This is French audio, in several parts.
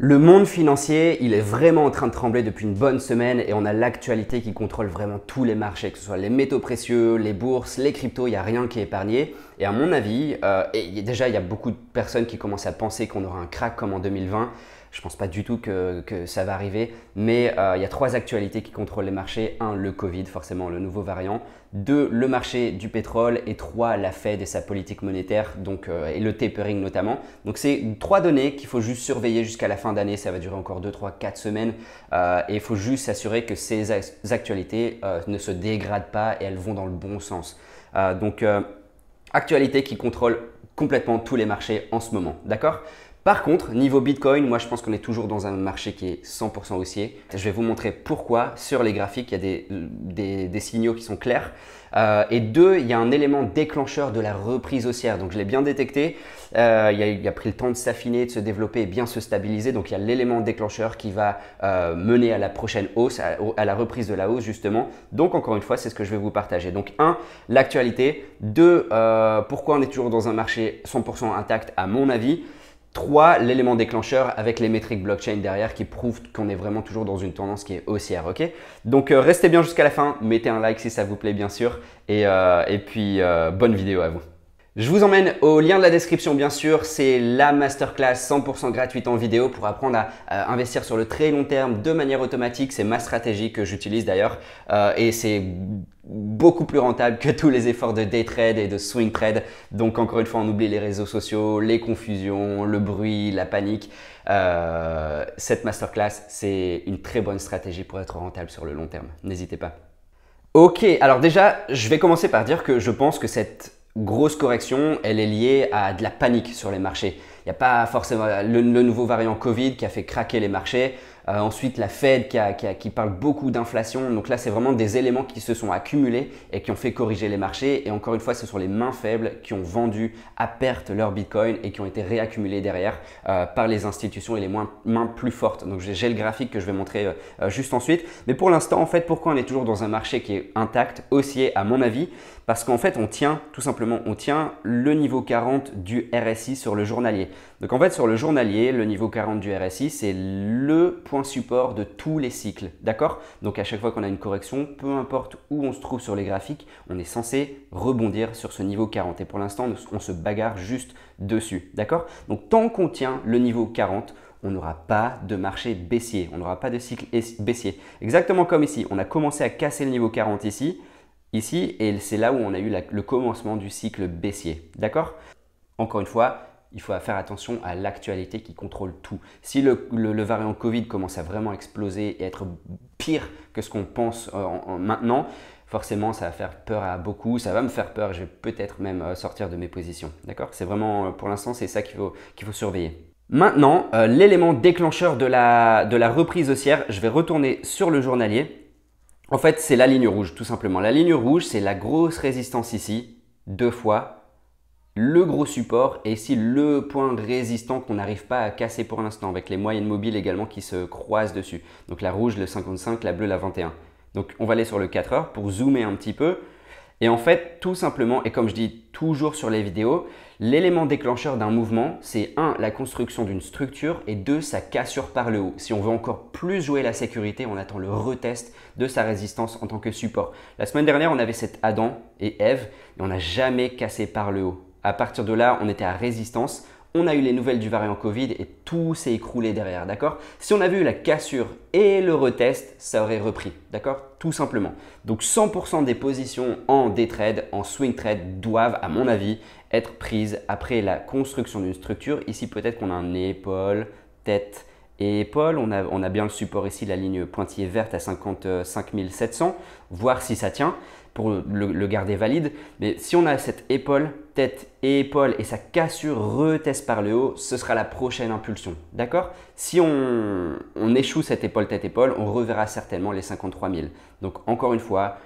Le monde financier, il est vraiment en train de trembler depuis une bonne semaine et on a l'actualité qui contrôle vraiment tous les marchés, que ce soit les métaux précieux, les bourses, les cryptos, il n'y a rien qui est épargné. Et à mon avis, déjà il y a beaucoup de personnes qui commencent à penser qu'on aura un crack comme en 2020. Je ne pense pas du tout que ça va arriver, mais il y a trois actualités qui contrôlent les marchés. Un, le Covid, forcément le nouveau variant. Deux, le marché du pétrole. Et trois, la Fed et sa politique monétaire, et le tapering notamment. Donc c'est trois données qu'il faut juste surveiller jusqu'à la fin d'année. Ça va durer encore 2, 3, 4 semaines. Et il faut juste s'assurer que ces actualités ne se dégradent pas et elles vont dans le bon sens. Actualité qui contrôle complètement tous les marchés en ce moment. D'accord ? Par contre, niveau Bitcoin, moi je pense qu'on est toujours dans un marché qui est 100% haussier. Je vais vous montrer pourquoi. Sur les graphiques, il y a des signaux qui sont clairs. Et deux, il y a un élément déclencheur de la reprise haussière. Donc je l'ai bien détecté. Il a pris le temps de s'affiner, de se développer et bien se stabiliser. Donc il y a l'élément déclencheur qui va mener à la prochaine hausse, à la reprise de la hausse justement. Donc encore une fois, c'est ce que je vais vous partager. Donc un, l'actualité. Deux, pourquoi on est toujours dans un marché 100% intact à mon avis. 3, l'élément déclencheur avec les métriques blockchain derrière qui prouvent qu'on est vraiment toujours dans une tendance qui est haussière. Ok, donc restez bien jusqu'à la fin, mettez un like si ça vous plaît bien sûr et puis bonne vidéo à vous. Je vous emmène au lien de la description bien sûr, c'est la masterclass 100% gratuite en vidéo pour apprendre à investir sur le très long terme de manière automatique. C'est ma stratégie que j'utilise d'ailleurs et c'est beaucoup plus rentable que tous les efforts de day trade et de swing trade. Donc encore une fois, on oublie les réseaux sociaux, les confusions, le bruit, la panique. Cette masterclass, c'est une très bonne stratégie pour être rentable sur le long terme. N'hésitez pas. Ok, alors déjà, je vais commencer par dire que je pense que cette grosse correction, elle est liée à de la panique sur les marchés. Il n'y a pas forcément le nouveau variant Covid qui a fait craquer les marchés. Ensuite, la Fed qui parle beaucoup d'inflation. Donc là, c'est vraiment des éléments qui se sont accumulés et qui ont fait corriger les marchés. Et encore une fois, ce sont les mains faibles qui ont vendu à perte leur Bitcoin et qui ont été réaccumulés derrière par les institutions et les mains plus fortes. Donc j'ai le graphique que je vais montrer juste ensuite. Mais pour l'instant, en fait, pourquoi on est toujours dans un marché qui est intact, haussier à mon avis? Parce qu'en fait, on tient tout simplement, le niveau 40 du RSI sur le journalier. Donc en fait, sur le journalier, le niveau 40 du RSI, c'est le point support de tous les cycles. D'accord? Donc à chaque fois qu'on a une correction, peu importe où on se trouve sur les graphiques, on est censé rebondir sur ce niveau 40. Et pour l'instant, on se bagarre juste dessus. D'accord? Donc tant qu'on tient le niveau 40, on n'aura pas de marché baissier, on n'aura pas de cycle baissier. Exactement comme ici, on a commencé à casser le niveau 40 ici, et c'est là où on a eu le commencement du cycle baissier. D'accord? Encore une fois, il faut faire attention à l'actualité qui contrôle tout. Si le variant Covid commence à vraiment exploser et être pire que ce qu'on pense maintenant, forcément, ça va faire peur à beaucoup. Ça va me faire peur. Je vais peut-être même sortir de mes positions. D'accord? C'est vraiment, pour l'instant, c'est ça qu'il faut surveiller. Maintenant, l'élément déclencheur de la reprise haussière, je vais retourner sur le journalier. En fait, c'est la ligne rouge, tout simplement. La ligne rouge, c'est la grosse résistance ici, 2 fois, le gros support et ici le point résistant qu'on n'arrive pas à casser pour l'instant, avec les moyennes mobiles également qui se croisent dessus. Donc la rouge, le 55, la bleue, la 21. Donc on va aller sur le 4 heures pour zoomer un petit peu. Et en fait, tout simplement, et comme je dis toujours sur les vidéos, l'élément déclencheur d'un mouvement, c'est 1, la construction d'une structure et 2, sa cassure par le haut. Si on veut encore plus jouer la sécurité, on attend le retest de sa résistance en tant que support. La semaine dernière, on avait cet Adam et Ève et on n'a jamais cassé par le haut. À partir de là, on était à résistance. On a eu les nouvelles du variant Covid et tout s'est écroulé derrière, d'accord? Si on avait eu la cassure et le retest, ça aurait repris, d'accord? Tout simplement. Donc 100% des positions en day trade, en swing trade doivent, à mon avis, être prises après la construction d'une structure. Ici, peut-être qu'on a un épaule, tête et épaule. On a bien le support ici, la ligne pointillée verte à 55 700, voir si ça tient pour le garder valide. Mais si on a cette épaule, tête et épaule et sa cassure reteste par le haut, ce sera la prochaine impulsion. D'accord? Si on échoue cette épaule, tête, épaule, on reverra certainement les 53 000. Donc encore une fois,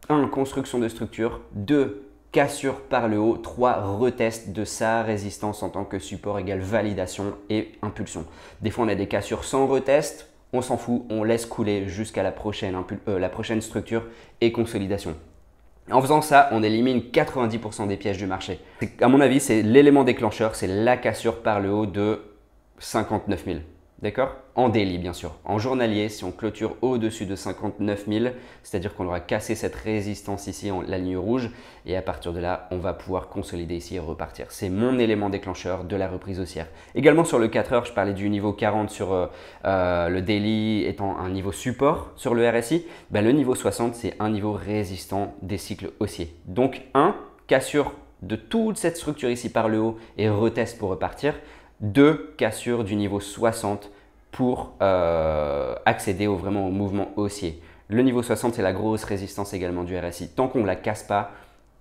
1, construction de structure, 2, cassure par le haut, 3, retest de sa résistance en tant que support égale validation et impulsion. Des fois, on a des cassures sans retest. On s'en fout, on laisse couler jusqu'à la prochaine structure et consolidation. En faisant ça, on élimine 90% des pièges du marché. À mon avis, c'est l'élément déclencheur, c'est la cassure par le haut de 59 000. D'accord? En daily, bien sûr. En journalier, si on clôture au-dessus de 59 000, c'est-à-dire qu'on aura cassé cette résistance ici, la ligne rouge, et à partir de là, on va pouvoir consolider ici et repartir. C'est mon élément déclencheur de la reprise haussière. Également sur le 4 heures, je parlais du niveau 40 sur le daily étant un niveau support sur le RSI. Ben, le niveau 60, c'est un niveau résistant des cycles haussiers. Donc, cassure de toute cette structure ici par le haut et retest pour repartir. 2, cassure du niveau 60 pour accéder vraiment au mouvement haussier. Le niveau 60, c'est la grosse résistance également du RSI. Tant qu'on ne la casse pas,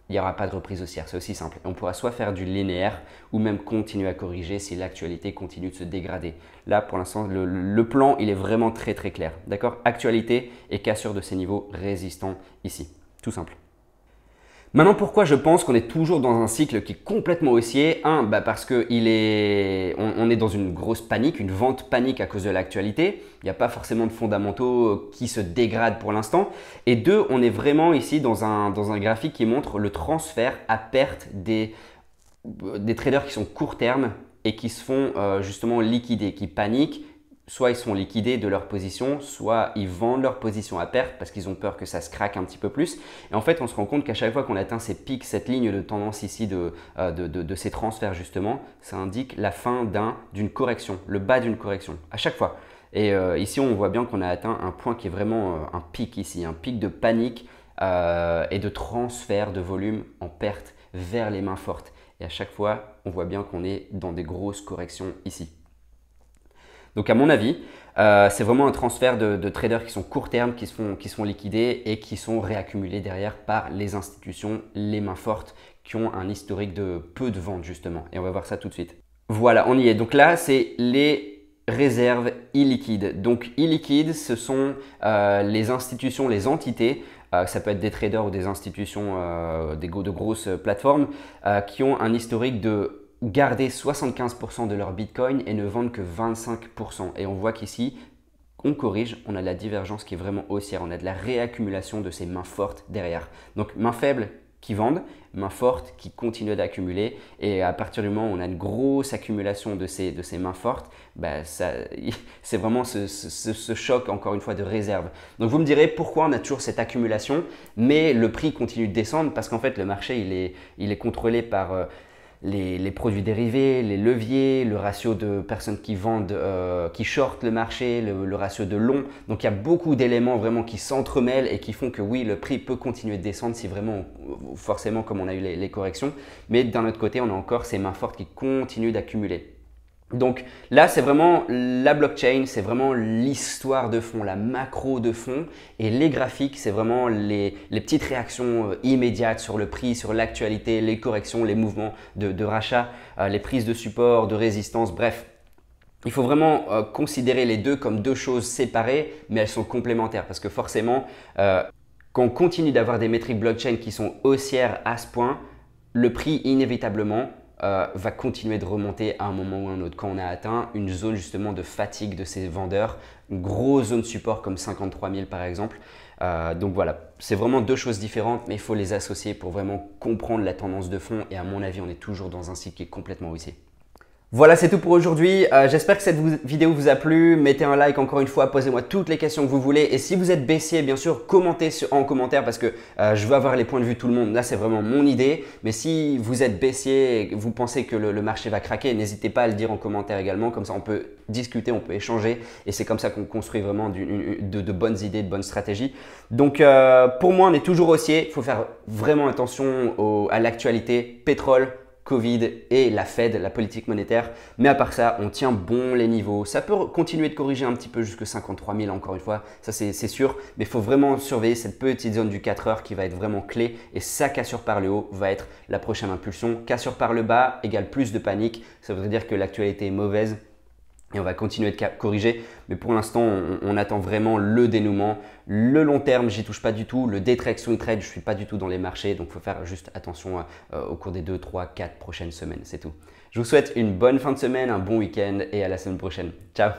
il n'y aura pas de reprise haussière. C'est aussi simple. On pourra soit faire du linéaire ou même continuer à corriger si l'actualité continue de se dégrader. Là, pour l'instant, le plan, il est vraiment très très clair. D'accord? Actualité et cassure de ces niveaux résistants ici. Tout simple. Maintenant, pourquoi je pense qu'on est toujours dans un cycle qui est complètement haussier? Parce qu'on est dans une grosse panique, une vente panique à cause de l'actualité. Il n'y a pas forcément de fondamentaux qui se dégradent pour l'instant. Et 2, on est vraiment ici dans un graphique qui montre le transfert à perte des traders qui sont court terme et qui se font justement liquider, qui paniquent. Soit ils sont liquidés de leur position, soit ils vendent leur position à perte parce qu'ils ont peur que ça se craque un petit peu plus. Et en fait, on se rend compte qu'à chaque fois qu'on atteint ces pics, cette ligne de tendance ici de ces transferts justement, ça indique la fin d'une correction, le bas d'une correction, à chaque fois. Et ici, on voit bien qu'on a atteint un point qui est vraiment un pic ici, un pic de panique et de transfert de volume en perte vers les mains fortes. Et à chaque fois, on voit bien qu'on est dans des grosses corrections ici. Donc à mon avis, c'est vraiment un transfert de traders qui sont court terme, qui se font liquider et qui sont réaccumulés derrière par les institutions, les mains fortes qui ont un historique de peu de ventes justement. Et on va voir ça tout de suite. Voilà, on y est. Donc là, c'est les réserves illiquides. Donc illiquides, ce sont les institutions, les entités, ça peut être des traders ou des institutions, de grosses plateformes qui ont un historique de garder 75% de leur Bitcoin et ne vendent que 25%. Et on voit qu'ici, on corrige, on a de la divergence qui est vraiment haussière. On a de la réaccumulation de ces mains fortes derrière. Donc mains faibles qui vendent, mains fortes qui continuent d'accumuler. Et à partir du moment où on a une grosse accumulation de ces mains fortes, c'est vraiment ce choc encore une fois de réserve. Donc vous me direz pourquoi on a toujours cette accumulation, mais le prix continue de descendre parce qu'en fait le marché il est contrôlé par les produits dérivés, les leviers, le ratio de personnes qui vendent, qui shortent le marché, le ratio de long. Donc il y a beaucoup d'éléments vraiment qui s'entremêlent et qui font que oui, le prix peut continuer de descendre si vraiment, forcément comme on a eu les corrections. Mais d'un autre côté, on a encore ces mains fortes qui continuent d'accumuler. Donc là, c'est vraiment la blockchain, c'est vraiment l'histoire de fond, la macro de fond. Et les graphiques, c'est vraiment les petites réactions immédiates sur le prix, sur l'actualité, les corrections, les mouvements de rachat, les prises de support, de résistance, bref. Il faut vraiment considérer les deux comme deux choses séparées, mais elles sont complémentaires parce que forcément, quand on continue d'avoir des métriques blockchain qui sont haussières à ce point, le prix inévitablement va continuer de remonter à un moment ou à un autre. Quand on a atteint une zone justement de fatigue de ces vendeurs, une grosse zone support comme 53 000 par exemple. Donc voilà, c'est vraiment deux choses différentes, mais il faut les associer pour vraiment comprendre la tendance de fond. Et à mon avis, on est toujours dans un cycle qui est complètement haussier. Voilà, c'est tout pour aujourd'hui. J'espère que cette vidéo vous a plu. Mettez un like encore une fois, posez-moi toutes les questions que vous voulez. Et si vous êtes baissier, bien sûr, commentez en commentaire parce que je veux avoir les points de vue de tout le monde. Là, c'est vraiment mon idée. Mais si vous êtes baissier et que vous pensez que le marché va craquer, n'hésitez pas à le dire en commentaire également. Comme ça, on peut discuter, on peut échanger. Et c'est comme ça qu'on construit vraiment de bonnes idées, de bonnes stratégies. Donc, pour moi, on est toujours haussier. Il faut faire vraiment attention à l'actualité. Pétrole, Covid et la Fed, la politique monétaire. Mais à part ça, on tient bon les niveaux. Ça peut continuer de corriger un petit peu jusqu'à 53 000 encore une fois, ça c'est sûr. Mais il faut vraiment surveiller cette petite zone du 4 heures qui va être vraiment clé. Et sa cassure par le haut va être la prochaine impulsion. Cassure par le bas égale plus de panique. Ça veut dire que l'actualité est mauvaise. Et on va continuer de corriger, mais pour l'instant, on attend vraiment le dénouement. Le long terme, j'y touche pas du tout. Le day trade, swing trade, je suis pas du tout dans les marchés. Donc, il faut faire juste attention au cours des 2, 3, 4 prochaines semaines. C'est tout. Je vous souhaite une bonne fin de semaine, un bon week-end et à la semaine prochaine. Ciao!